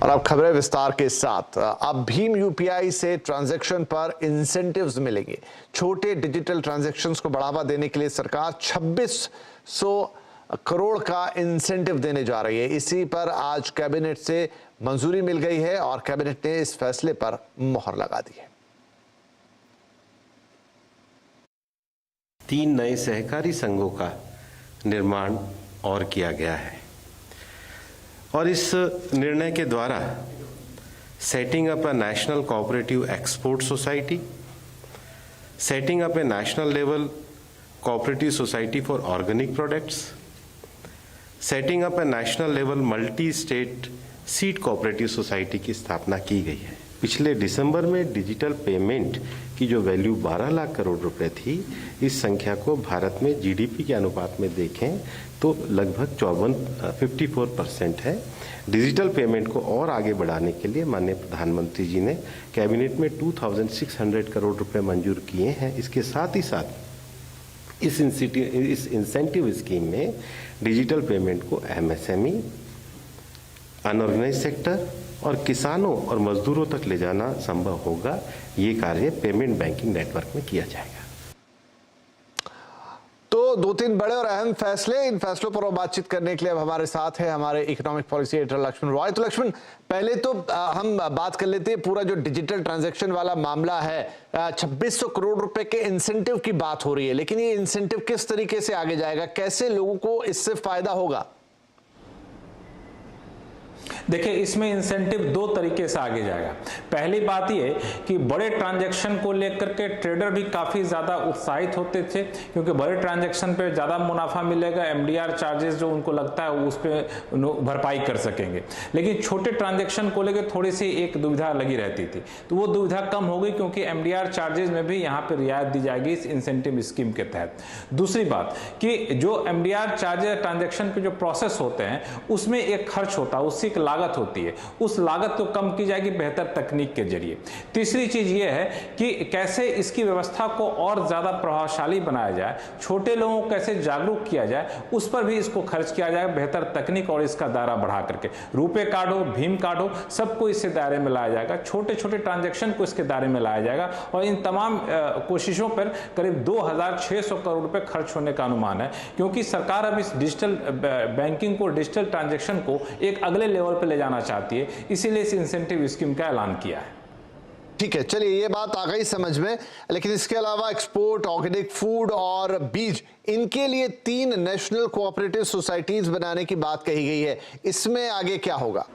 और अब खबरें विस्तार के साथ। अब भीम यूपीआई से ट्रांजैक्शन पर इंसेंटिव्स मिलेंगे। छोटे डिजिटल ट्रांजैक्शंस को बढ़ावा देने के लिए सरकार 2600 करोड़ का इंसेंटिव देने जा रही है। इसी पर आज कैबिनेट से मंजूरी मिल गई है और कैबिनेट ने इस फैसले पर मोहर लगा दी है। 3 नए सहकारी संघों का निर्माण और किया गया है और इस निर्णय के द्वारा setting up a national cooperative export society, setting up A national level cooperative society for organic products, setting up A national level multi state seed cooperative society की स्थापना की गई है। पिछले दिसंबर में डिजिटल पेमेंट की जो वैल्यू 12 लाख करोड़ रुपए थी, इस संख्या को भारत में जीडीपी के अनुपात में देखें तो लगभग 54% है। डिजिटल पेमेंट को और आगे बढ़ाने के लिए माननीय प्रधानमंत्री जी ने कैबिनेट में 2600 करोड़ रुपए मंजूर किए हैं। इसके साथ ही साथ इस इंसेंटिव स्कीम में डिजिटल पेमेंट को एमएसएमई, अनऑर्गेनाइज सेक्टर और किसानों और मजदूरों तक ले जाना संभव होगा। ये कार्य पेमेंट बैंकिंग नेटवर्क में किया जाएगा। तो 2-3 बड़े और अहम फैसले, इन फैसलों पर बातचीत करने के लिए अब हमारे साथ है हमारे economic policy editor Lakshman Roy. तो लक्ष्मण, पहले तो हम बात कर लेते हैं पूरा जो डिजिटल ट्रांजैक्शन वाला मामला है। 2600 करोड़ रुपए के इंसेंटिव की बात हो रही है, लेकिन ये इंसेंटिव किस तरीके से आगे जाएगा, कैसे लोगों को इससे फायदा होगा? देखिए, इसमें इंसेंटिव 2 तरीके से आगे जाएगा। पहली बात ये कि बड़े ट्रांजैक्शन को लेकर के ट्रेडर भी काफी ज्यादा उत्साहित होते थे, क्योंकि बड़े ट्रांजैक्शन पे ज्यादा मुनाफा मिलेगा, एमडीआर चार्जेस जो उनको लगता है उस पे भरपाई कर सकेंगे। लेकिन छोटे ट्रांजैक्शन को लेकर थोड़ी सी एक दुविधा लगी रहती थी, तो वो दुविधा कम हो गई, क्योंकि एमडीआर चार्जेस में भी यहाँ पे रियायत दी जाएगी इस इंसेंटिव स्कीम के तहत। दूसरी बात कि जो एमडीआर चार्जेस ट्रांजैक्शन के जो प्रोसेस होते हैं उसमें एक खर्च होता है, उसकी लागत होती है, उस लागत को कम की जाएगी बेहतर तकनीक के जरिए। तीसरी चीज ये है कि कैसे इसकी व्यवस्था को और ज्यादा प्रभावशाली बनाया जाए, छोटे लोगों को कैसे जागरूक किया जाए, उस पर भी इसको खर्च किया जाए बेहतर तकनीक और इसका दायरा बढ़ा करके। रुपे कार्ड हो, भीम कार्ड हो, सबको इससे दायरे में लाया जाएगा, छोटे छोटे ट्रांजैक्शन को इसके दायरे में लाया जाएगा और इन तमाम कोशिशों पर करीब 2600 करोड़ रुपए खर्च होने का अनुमान है, क्योंकि सरकार अब इस डिजिटल बैंकिंग को, डिजिटल ट्रांजैक्शन को एक अगले लेवल पर ले जाना चाहती है, इसीलिए इस इंसेंटिव स्कीम का ऐलान किया है। ठीक है, चलिए ये बात आ गई समझ में, लेकिन इसके अलावा एक्सपोर्ट, ऑर्गेनिक फूड और बीज, इनके लिए 3 नेशनल कोऑपरेटिव सोसाइटीज बनाने की बात कही गई है। इसमें आगे क्या होगा?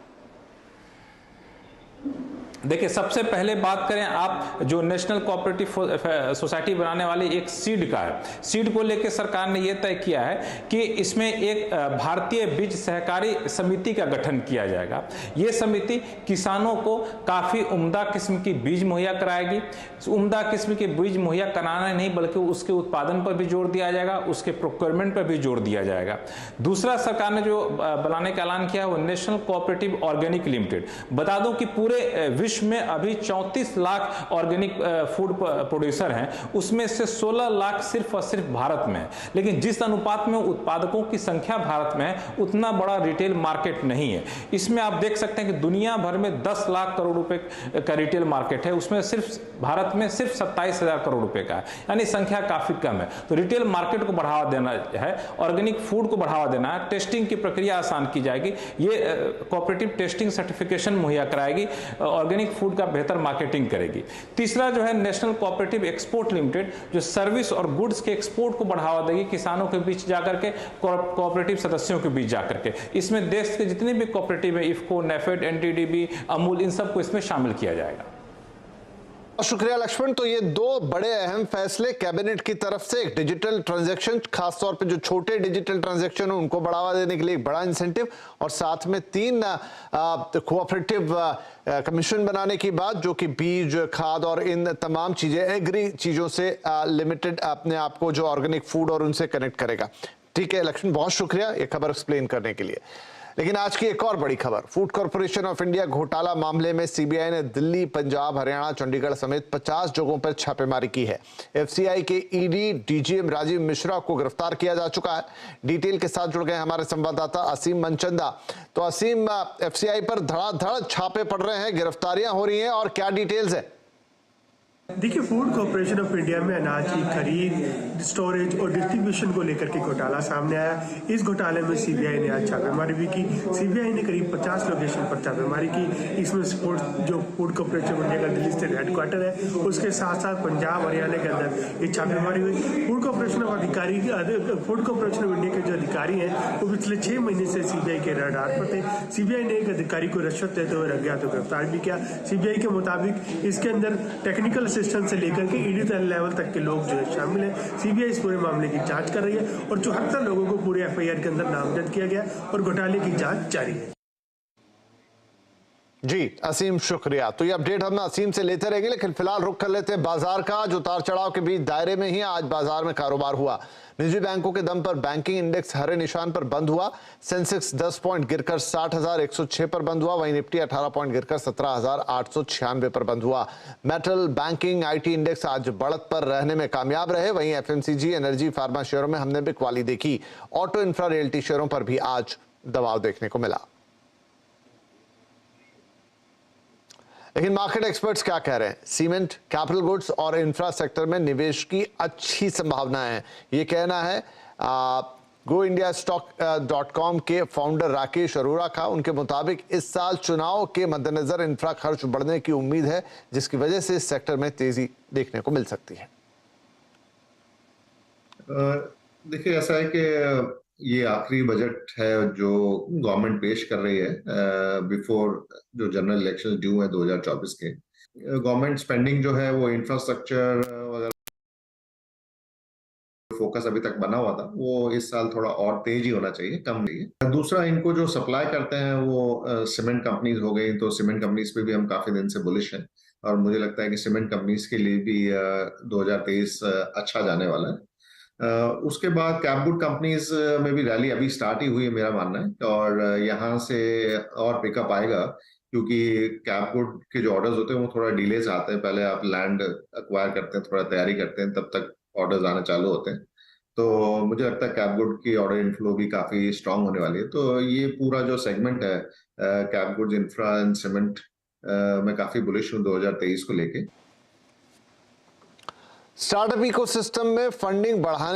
देखिए, सबसे पहले बात करें आप जो नेशनल कोऑपरेटिव सोसाइटी बनाने वाली एक सीड का है। सीड को लेकर सरकार ने यह तय किया है कि इसमें एक भारतीय बीज सहकारी समिति का गठन किया जाएगा। यह समिति किसानों को काफी उम्दा किस्म की बीज मुहैया कराएगी। उम्दा किस्म के बीज मुहैया कराना नहीं, बल्कि उसके उत्पादन पर भी जोर दिया जाएगा, उसके प्रोक्योरमेंट पर भी जोर दिया जाएगा। दूसरा, सरकार ने जो बनाने का ऐलान किया है वो नेशनल कोऑपरेटिव ऑर्गेनिक लिमिटेड। बता दूं कि पूरे विश्व में अभी 34 लाख ऑर्गेनिक फूड प्रोड्यूसर हैं, उसमें से 16 लाख सिर्फ और सिर्फ भारत में है। लेकिन जिस अनुपात में उत्पादकों की संख्या भारत में है, उतना बड़ा रिटेल मार्केट नहीं है। इसमें आप देख सकते हैं कि दुनिया भर में 10 लाख करोड़ रुपए का रिटेल मार्केट है, उसमें सिर्फ भारत में सिर्फ 27,000 करोड़ रुपए का है, यानी संख्या काफी कम है। तो रिटेल मार्केट को बढ़ावा देना है, ऑर्गेनिक फूड को बढ़ावा देना है, टेस्टिंग की प्रक्रिया आसान की जाएगी, ये कोऑपरेटिव टेस्टिंग सर्टिफिकेशन मुहैया कराएगी, ऑर्गेनिक फूड का बेहतर मार्केटिंग करेगी। तीसरा जो है नेशनल कोऑपरेटिव एक्सपोर्ट लिमिटेड, जो सर्विस और गुड्स के एक्सपोर्ट को बढ़ावा देगी किसानों के बीच जाकर के, कोऑपरेटिव सदस्यों के बीच जाकर के। इसमें देश के जितने भी कोऑपरेटिव है, इफको, नेफेड, एनटीडीबी, अमूल, इन सबको इसमें शामिल किया जाएगा। शुक्रिया लक्ष्मण। तो ये 2 बड़े अहम फैसले कैबिनेट की तरफ से, एक डिजिटल ट्रांजैक्शन, खासतौर पे जो छोटे डिजिटल ट्रांजैक्शन हो उनको बढ़ावा देने के लिए एक बड़ा इंसेंटिव, और साथ में 3 कोऑपरेटिव कमीशन बनाने की बात, जो कि बीज, खाद और इन तमाम चीजें, एग्री चीजों से लिमिटेड अपने आप को, जो ऑर्गेनिक फूड और उनसे कनेक्ट करेगा। ठीक है लक्ष्मण, बहुत शुक्रिया ये खबर एक्सप्लेन करने के लिए। लेकिन आज की एक और बड़ी खबर, फूड कॉर्पोरेशन ऑफ इंडिया घोटाला मामले में सीबीआई ने दिल्ली, पंजाब, हरियाणा, चंडीगढ़ समेत 50 जगहों पर छापेमारी की है। एफसीआई के ईडी डीजीएम राजीव मिश्रा को गिरफ्तार किया जा चुका है। डिटेल के साथ जुड़ गए हमारे संवाददाता असीम मनचंदा। तो असीम, एफसीआई पर धड़ाधड़ छापे पड़ रहे हैं, गिरफ्तारियां हो रही हैं और क्या डिटेल्स है? देखिए, फूड कॉर्पोरेशन ऑफ इंडिया में अनाज की खरीद, स्टोरेज और डिस्ट्रीब्यूशन को लेकर के घोटाला सामने आया। इस घोटाले में सीबीआई ने आज छापेमारी भी की। सीबीआई ने करीब 50 लोकेशन पर छापेमारी की। इसमें जो फूड कॉर्पोरेशन ऑफ इंडिया का दिल्ली स्थित हेडक्वार्टर है, उसके साथ साथ पंजाब, हरियाणा के अंदर ये छापेमारी हुई। फूड कॉर्पोरेशन ऑफ इंडिया के जो अधिकारी हैं वो पिछले 6 महीने से सीबीआई के रडार पर थे। सीबीआई ने एक अधिकारी को रिश्वत देते हुए रंगे हाथों गिरफ्तार भी किया। सीबीआई के मुताबिक इसके अंदर टेक्निकल असिस्टेंट से लेकर के ईडी लेवल तक के लोग जो है शामिल हैं। सीबीआई इस पूरे मामले की जांच कर रही है और 74 लोगों को पूरे एफआईआर के अंदर नामजद किया गया और घोटाले की जांच जारी है। जी असीम, शुक्रिया। तो ये अपडेट हम असीम से लेते रहेंगे, लेकिन फिलहाल रुख कर लेते हैं बाजार का, जो उतार चढ़ाव के बीच दायरे में ही आज बाजार में कारोबार हुआ। निजी बैंकों के दम पर बैंकिंग इंडेक्स हरे निशान पर बंद हुआ। सेंसेक्स 10 पॉइंट गिरकर 60,106 पर बंद हुआ। वहीं निफ्टी 18 पॉइंट गिरकर 17,896 पर बंद हुआ। मेटल, बैंकिंग, आईटी इंडेक्स आज बढ़त पर रहने में कामयाब रहे। वहीं एफएमसीजी, एनर्जी, फार्मा शेयरों में हमने बिकवाली देखी। ऑटो, इंफ्रा, रियल्टी शेयरों पर भी आज दबाव देखने को मिला। लेकिन मार्केट एक्सपर्ट्स क्या कह रहे हैं? सीमेंट, कैपिटल गुड्स और इंफ्रा सेक्टर में निवेश की अच्छी संभावनाएं हैं, ये कहना है GoIndiaStock.com के फाउंडर राकेश अरोरा का। उनके मुताबिक इस साल चुनाव के मद्देनजर इंफ्रा खर्च बढ़ने की उम्मीद है, जिसकी वजह से इस सेक्टर में तेजी देखने को मिल सकती है। देखिए, ऐसा है कि ये आखिरी बजट है जो गवर्नमेंट पेश कर रही है बिफोर जो जनरल इलेक्शन ड्यू है 2024 के। गवर्नमेंट स्पेंडिंग जो है वो इंफ्रास्ट्रक्चर वगैरह फोकस अभी तक बना हुआ था, वो इस साल थोड़ा और तेज ही होना चाहिए, कम नहीं है। दूसरा, इनको जो सप्लाई करते हैं वो सीमेंट कंपनीज हो गई, तो सीमेंट कंपनीज पे भी हम काफी दिन से बुलिश हैं और मुझे लगता है कि सीमेंट कंपनीज के लिए भी 2023 अच्छा जाने वाला है। उसके बाद कैपगुड कंपनीज में भी रैली अभी स्टार्ट ही हुई है, मेरा मानना है, और यहाँ से और पिकअप आएगा, क्योंकि कैपगुड के जो ऑर्डर्स होते हैं वो थोड़ा डिले से आते हैं। पहले आप लैंड एक्वायर करते हैं, थोड़ा तैयारी करते हैं, तब तक ऑर्डर्स आने चालू होते हैं। तो मुझे लगता है कैपगुड की ऑर्डर इनफ्लो भी काफी स्ट्रांग होने वाली है। तो ये पूरा जो सेगमेंट है कैपगुड, इंफ्रा एंड सीमेंट, मैं काफी बुलिश हूँ 2023 को लेके। स्टार्टअप इकोसिस्टम में फंडिंग बढ़ाने